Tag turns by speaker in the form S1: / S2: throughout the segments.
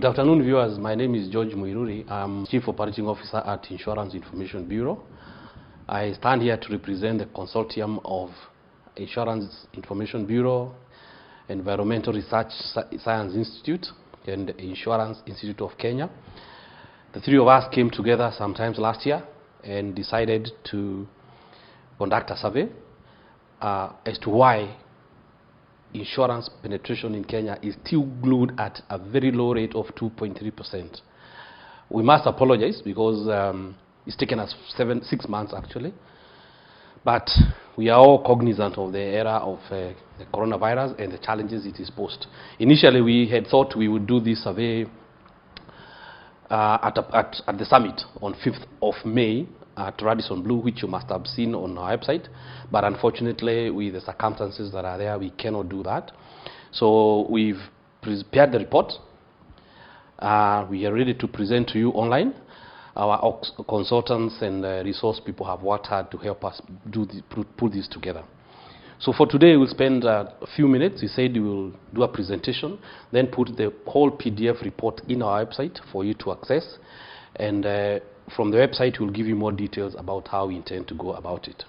S1: Good afternoon, viewers. My name is George Muiruri. I'm Chief Operating Officer at Insurance Information Bureau. I stand here to represent the consortium of Insurance Information Bureau, Environmental Research Science Institute, and the Insurance Institute of Kenya. The three of us came together sometimes last year and decided to conduct a survey as to why insurance penetration in Kenya is still glued at a very low rate of 2.3%. We must apologize because it's taken us 6 months actually, but we are all cognizant of the era of the coronavirus and the challenges it is posed. Initially, we had thought we would do this survey at the summit on 5th of May at Radisson Blu, which you must have seen on our website, but unfortunately with the circumstances that are there, we cannot do that. So we've prepared the report. We are ready to present to you online. Our consultants and resource people have worked hard to help us put this together. So for today, we'll spend a few minutes. We said we will do a presentation, then put the whole PDF report in our website for you to access, and from the website, we'll give you more details about how we intend to go about it.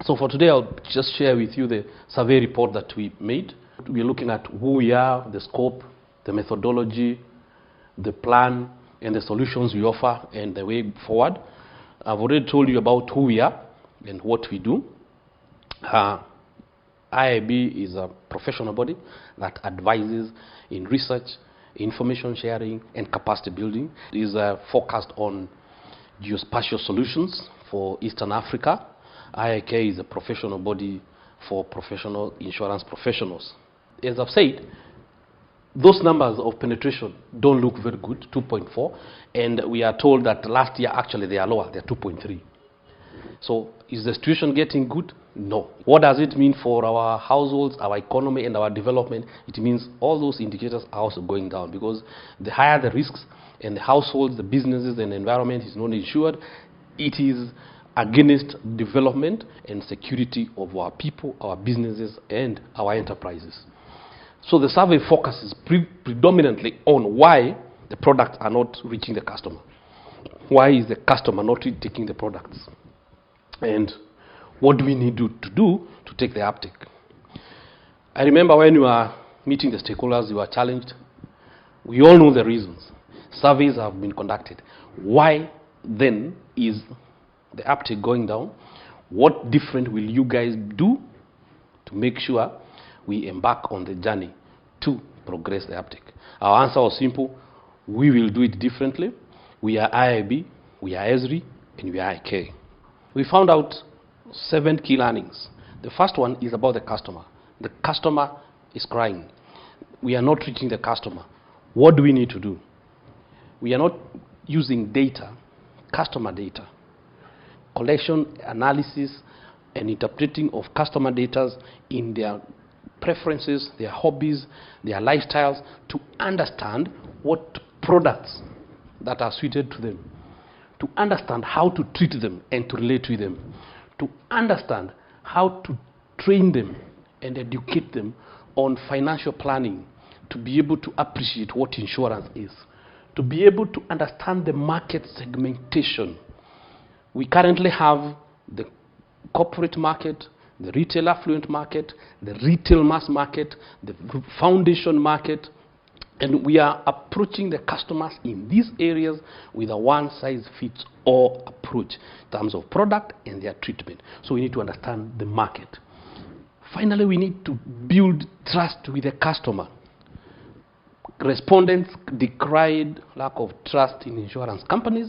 S1: So for today, I'll just share with you the survey report that we made. We're looking at who we are, the scope, the methodology, the plan, and the solutions we offer, and the way forward. I've already told you about who we are and what we do. IIB is a professional body that advises in research, information sharing, and capacity building. It is focused on geospatial solutions for Eastern Africa. IIK is a professional body for professional insurance professionals. As I've said, those numbers of penetration don't look very good, 2.4, and we are told that last year actually they are lower, they're 2.3. So is the situation getting good? No. What does it mean for our households, our economy, and our development? It means all those indicators are also going down, because the higher the risks and the households, the businesses, and the environment is not insured, it is against development and security of our people, our businesses, and our enterprises. So the survey focuses predominantly on why the products are not reaching the customer. Why is the customer not taking the products? And what do we need to do to take the uptake? I remember when we were meeting the stakeholders, we were challenged. We all know the reasons. Surveys have been conducted. Why then is the uptake going down? What different will you guys do to make sure we embark on the journey to progress the uptake? Our answer was simple. We will do it differently. We are IIB, we are ESRI, and we are IK. We found out 7 key learnings. The first one is about the customer. The customer is crying. We are not reaching the customer. What do we need to do? We are not using data, customer data, collection, analysis, and interpreting of customer data in their preferences, their hobbies, their lifestyles, to understand what products that are suited to them, to understand how to treat them and to relate with them, to understand how to train them and educate them on financial planning, to be able to appreciate what insurance is, to be able to understand the market segmentation. We currently have the corporate market, the retail affluent market, the retail mass market, the foundation market, and we are approaching the customers in these areas with a one-size-fits-all approach in terms of product and their treatment. So we need to understand the market. Finally, we need to build trust with the customer. Respondents decried lack of trust in insurance companies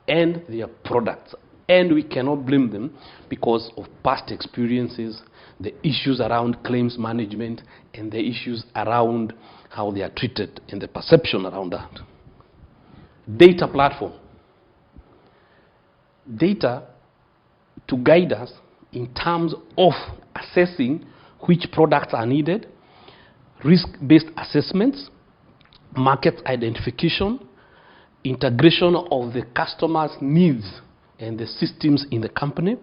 S1: and their products, and we cannot blame them because of past experiences, the issues around claims management, and the issues around how they are treated and the perception around that. Data platform. Data to guide us in terms of assessing which products are needed, risk-based assessments, market identification, integration of the customer's needs and the systems in the company,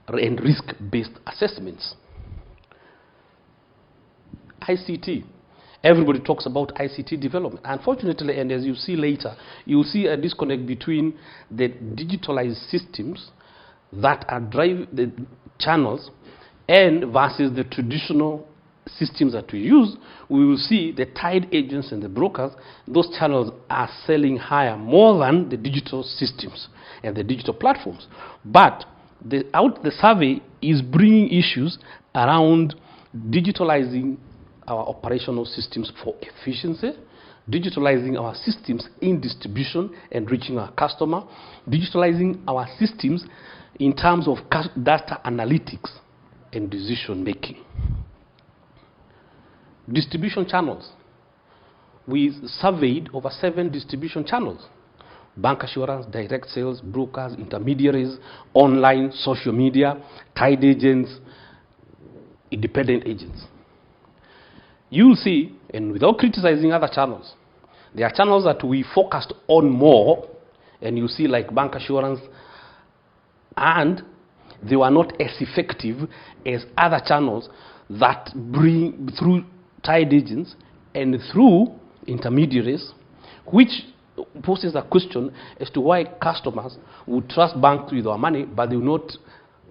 S1: and risk-based assessments. ICT. Everybody talks about ICT development. Unfortunately, and as you see later, you see a disconnect between the digitalized systems that are driving the channels and versus the traditional systems that we use. We will see the tied agents and the brokers, those channels are selling higher more than the digital systems and the digital platforms. But the survey is bringing issues around digitalizing our operational systems for efficiency, digitalizing our systems in distribution and reaching our customer, digitalizing our systems in terms of data analytics and decision making. Distribution channels. We surveyed over 7 distribution channels: bancassurance, direct sales, brokers, intermediaries, online, social media, tied agents, independent agents. You'll see, and without criticizing other channels, there are channels that we focused on more, and you see like bancassurance, and they were not as effective as other channels that bring through tied agents and through intermediaries, which poses a question as to why customers would trust banks with our money, but they will not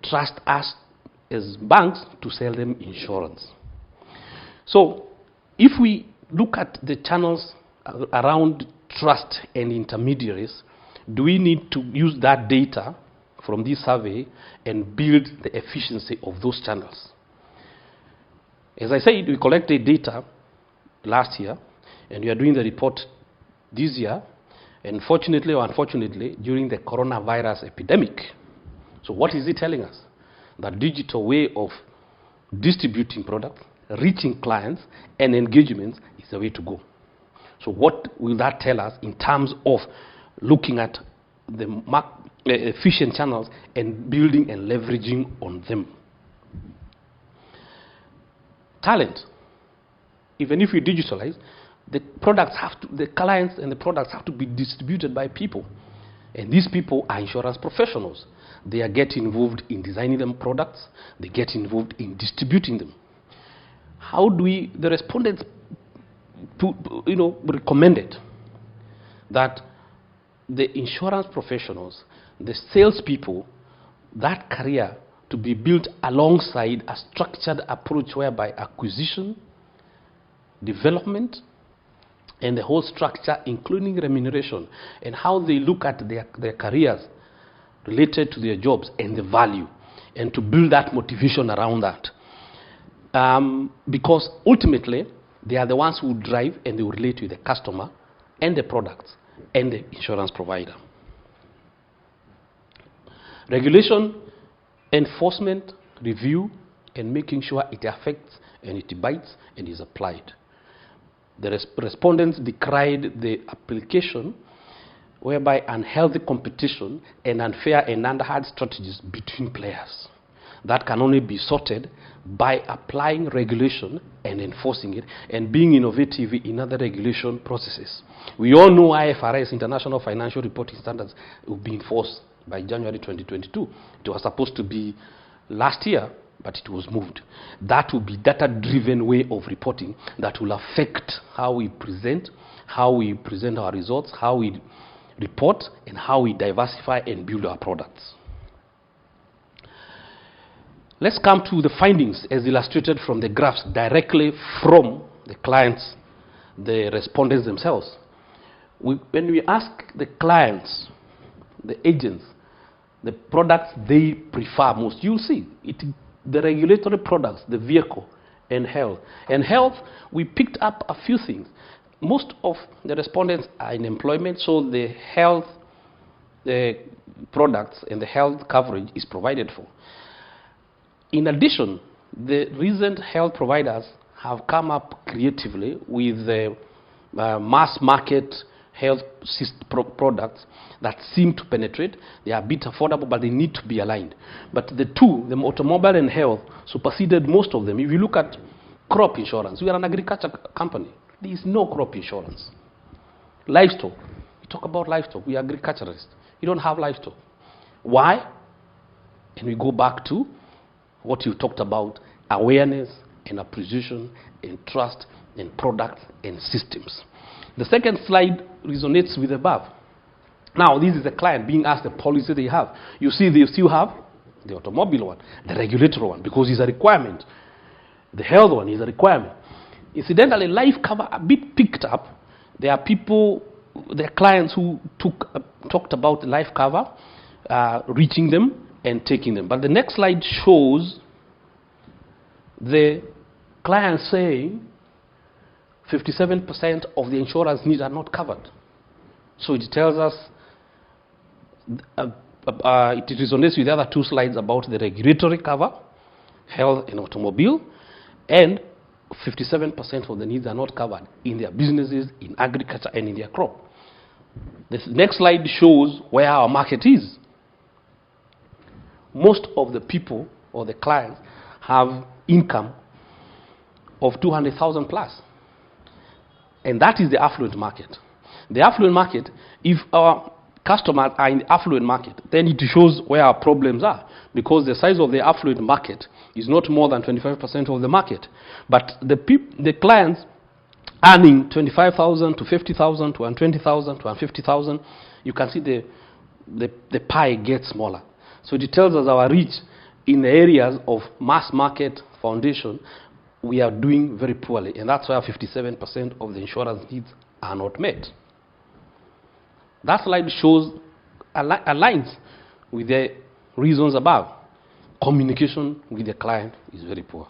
S1: trust us as banks to sell them insurance. So if we look at the channels around trust and intermediaries, do we need to use that data from this survey and build the efficiency of those channels? As I said, we collected data last year, and we are doing the report this year, and fortunately or unfortunately, during the coronavirus epidemic. So what is it telling us? That digital way of distributing products, reaching clients, and engagements is the way to go. So what will that tell us in terms of looking at the efficient channels and building and leveraging on them? Talent. Even if we digitalize, the products have to, the clients and the products have to be distributed by people. And these people are insurance professionals. They are getting involved in designing them products. They get involved in distributing them. How do we, the respondents, recommended that the insurance professionals, the salespeople, that career to be built alongside a structured approach whereby acquisition, development, and the whole structure, including remuneration, and how they look at their careers related to their jobs and the value, and to build that motivation around that. Because ultimately, they are the ones who drive and they will relate with the customer and the products and the insurance provider. Regulation, enforcement, review, and making sure it affects and it bites and is applied. The respondents decried the application whereby unhealthy competition and unfair and underhand strategies between players that can only be sorted by applying regulation and enforcing it and being innovative in other regulation processes. We all know IFRS, International Financial Reporting Standards, will be enforced by January 2022. It was supposed to be last year, but it was moved. That will be data-driven way of reporting that will affect how we present our results, how we report, and how we diversify and build our products. Let's come to the findings as illustrated from the graphs directly from the clients, the respondents themselves. When we ask the clients, the agents, the products they prefer most, you'll see the regulatory products, the vehicle, and health. And health, we picked up a few things. Most of the respondents are in employment, so the health products and the health coverage is provided for. In addition, the recent health providers have come up creatively with the mass market health products that seem to penetrate. They are a bit affordable, but they need to be aligned. But the two, the automobile and health, superseded most of them. If you look at crop insurance, we are an agriculture company. There is no crop insurance. Livestock, we talk about livestock. We are agriculturalists. You don't have livestock. Why? And we go back to what you talked about, awareness and appreciation and trust and products and systems. The second slide resonates with the above. Now, this is the client being asked the policy they have. You see, they still have the automobile one, the regulatory one, because it's a requirement. The health one is a requirement. Incidentally, life cover a bit picked up. There are people, there are clients who talked about life cover, reaching them and taking them. But the next slide shows the client saying 57% of the insurance needs are not covered. So it tells us, it resonates with the other two slides about the regulatory cover, health and automobile, and 57% of the needs are not covered in their businesses, in agriculture, and in their crop. This next slide shows where our market is. Most of the people or the clients have income of 200,000 plus. And that is the affluent market. The affluent market, if our customers are in the affluent market, then it shows where our problems are, because the size of the affluent market is not more than 25% of the market. But the clients earning 25,000 to 50,000 to 120,000 to 150,000, you can see the pie gets smaller. So it tells us our reach in the areas of mass market foundation, we are doing very poorly, and that's why 57% of the insurance needs are not met. That slide shows aligns with the reasons above. Communication with the client is very poor,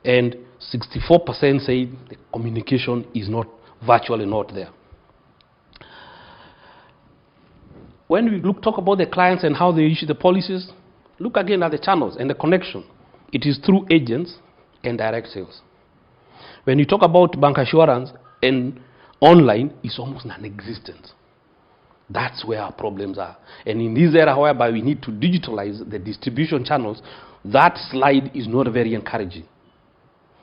S1: and 64% say the communication is virtually not there. When we talk about the clients and how they issue the policies, look again at the channels and the connection. It is through agents and direct sales. When you talk about bancassurance and online, it's almost non-existent. That's where our problems are. And in this era whereby we need to digitalize the distribution channels, that slide is not very encouraging.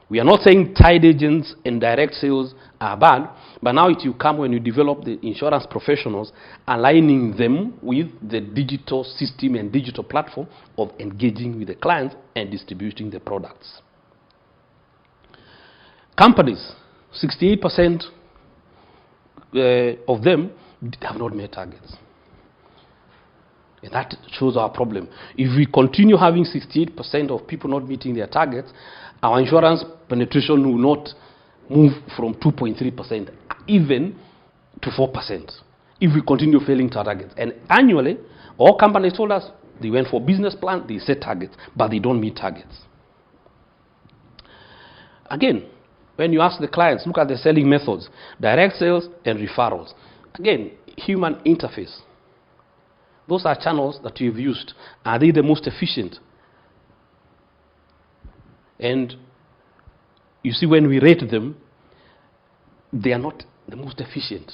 S1: We are not saying tied agents and direct sales are bad, but now it will come when you develop the insurance professionals, aligning them with the digital system and digital platform of engaging with the clients and distributing the products. Companies, 68% of them have not met targets. And that shows our problem. If we continue having 68% of people not meeting their targets, our insurance penetration will not move from 2.3% even to 4% if we continue failing targets. And annually, all companies told us they went for business plan, they set targets, but they don't meet targets. Again, when you ask the clients, look at the selling methods, direct sales and referrals. Again, human interface. Those are channels that you've used. Are they the most efficient? And you see, when we rate them, they are not the most efficient.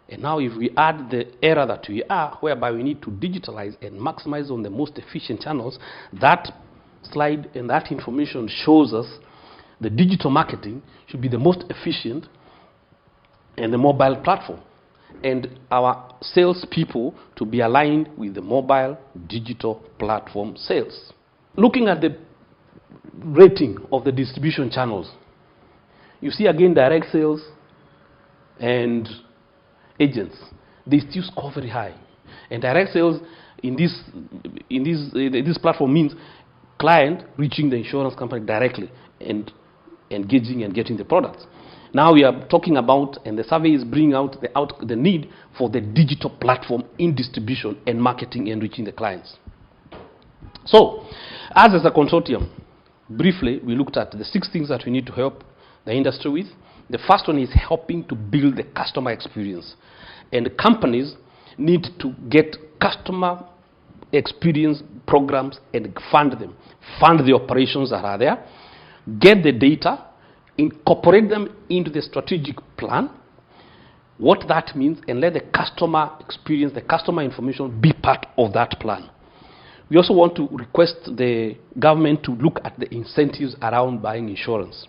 S1: And now if we add the era that we are, whereby we need to digitalize and maximize on the most efficient channels, that slide and that information shows us the digital marketing should be the most efficient and the mobile platform. And our salespeople to be aligned with the mobile digital platform sales. Looking at the rating of the distribution channels, you see again direct sales and agents, they still score very high. And direct sales in this platform means client reaching the insurance company directly and engaging and getting the products. Now we are talking about, and the survey is bringing out the need for the digital platform in distribution and marketing and reaching the clients. So, as a consortium, briefly, we looked at the 6 things that we need to help the industry with. The first one is helping to build the customer experience. And the companies need to get customer experience programs and fund them. Fund the operations that are there. Get the data. Incorporate them into the strategic plan. What that means, and let the customer experience, the customer information be part of that plan. We also want to request the government to look at the incentives around buying insurance.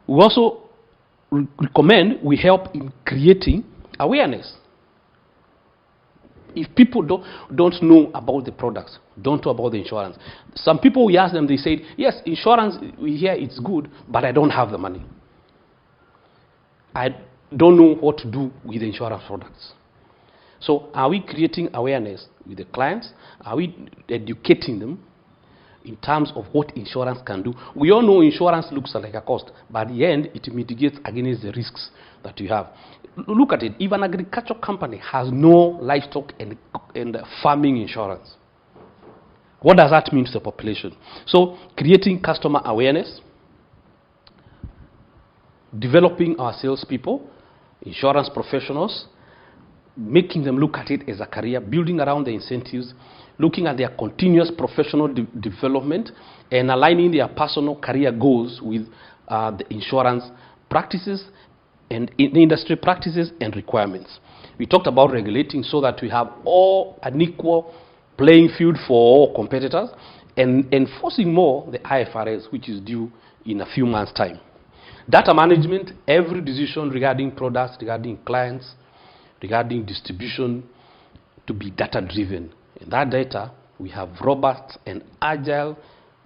S1: We also recommend we help in creating awareness. if people don't know about the products, don't know about the insurance. Some people, we ask them, they say, yes, insurance, we hear it's good, but I don't have the money. I don't know what to do with the insurance products. So are we creating awareness with the clients? Are we educating them in terms of what insurance can do? We all know insurance looks like a cost, but at the end, it mitigates against the risks that you have. Look at it. If an agricultural company has no livestock and farming insurance, what does that mean to the population? So creating customer awareness, developing our salespeople, insurance professionals, making them look at it as a career, building around the incentives, looking at their continuous professional development, and aligning their personal career goals with the insurance practices and the industry practices and requirements. We talked about regulating so that we have all an equal playing field for all competitors, and enforcing more the IFRS, which is due in a few months' time. Data management, every decision regarding products, regarding clients, regarding distribution, to be data-driven. In that data, we have robust and agile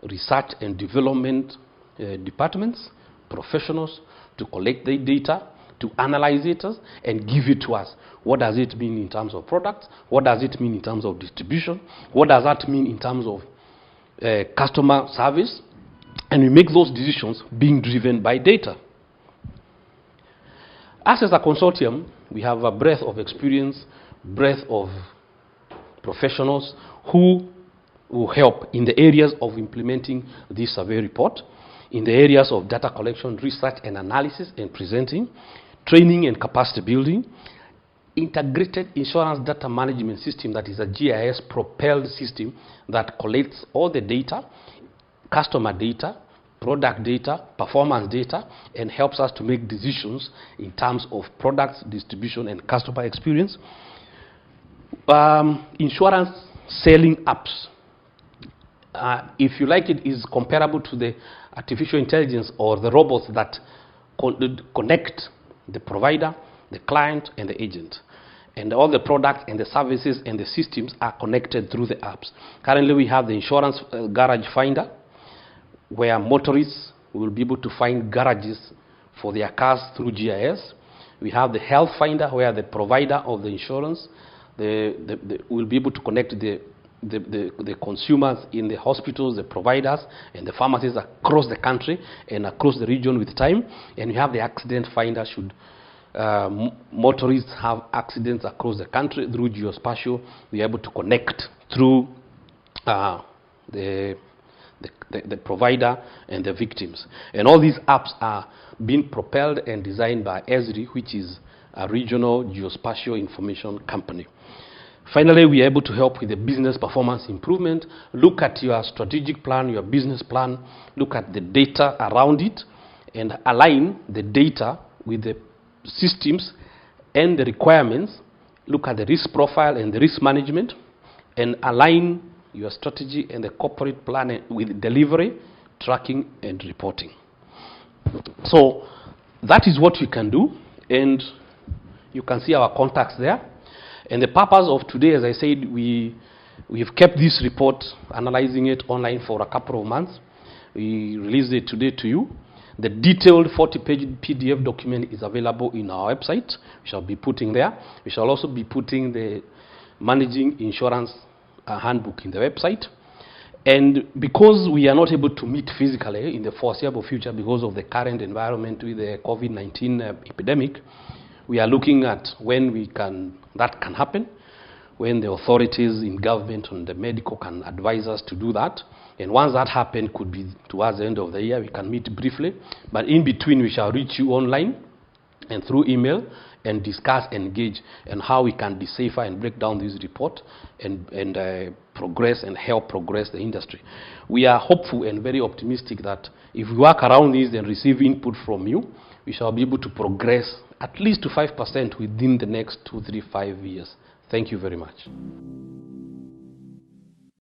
S1: research and development departments, professionals, to collect the data, to analyze it, and give it to us. What does it mean in terms of products? What does it mean in terms of distribution? What does that mean in terms of customer service? And we make those decisions being driven by data. Us as a consortium, we have a breadth of experience, breadth of professionals who will help in the areas of implementing this survey report, in the areas of data collection, research and analysis and presenting, training and capacity building, integrated insurance data management system that is a GIS propelled system that collects all the data, customer data, product data, performance data, and helps us to make decisions in terms of products, distribution, and customer experience. Insurance selling apps. If you like, it is comparable to the artificial intelligence or the robots that connect the provider, the client, and the agent. And all the products and the services and the systems are connected through the apps. Currently, we have the insurance garage finder, where motorists will be able to find garages for their cars through GIS. We have the health finder, where the provider of the insurance will be able to connect the consumers in the hospitals, the providers, and the pharmacies across the country and across the region with time. And we have the accident finder should motorists have accidents across the country through geospatial. We are able to connect through the provider and the victims. And all these apps are being propelled and designed by Esri, which is a regional geospatial information company. Finally, we are able to help with the business performance improvement. Look at your strategic plan, your business plan, look at the data around it, and align the data with the systems and the requirements. Look at the risk profile and the risk management, and align your strategy and the corporate plan with delivery, tracking, and reporting. So that is what you can do, and you can see our contacts there. And the purpose of today, as I said, we've kept this report, analyzing it online for a couple of months. We released it today to you. The detailed 40-page PDF document is available in our website. We shall be putting there. We shall also be putting the Managing Insurance handbook in the website. And because we are not able to meet physically in the foreseeable future because of the current environment with the COVID-19 epidemic, we are looking at when that can happen, when the authorities in government and the medical can advise us to do that. And once that happens, could be towards the end of the year, we can meet briefly. But in between, we shall reach you online and through email and discuss and engage on how we can decipher and break down this report and progress and help progress the industry. We are hopeful and very optimistic that if we work around this and receive input from you, we shall be able to progress at least to 5% within the next 2, 3, 5 years. Thank you very much.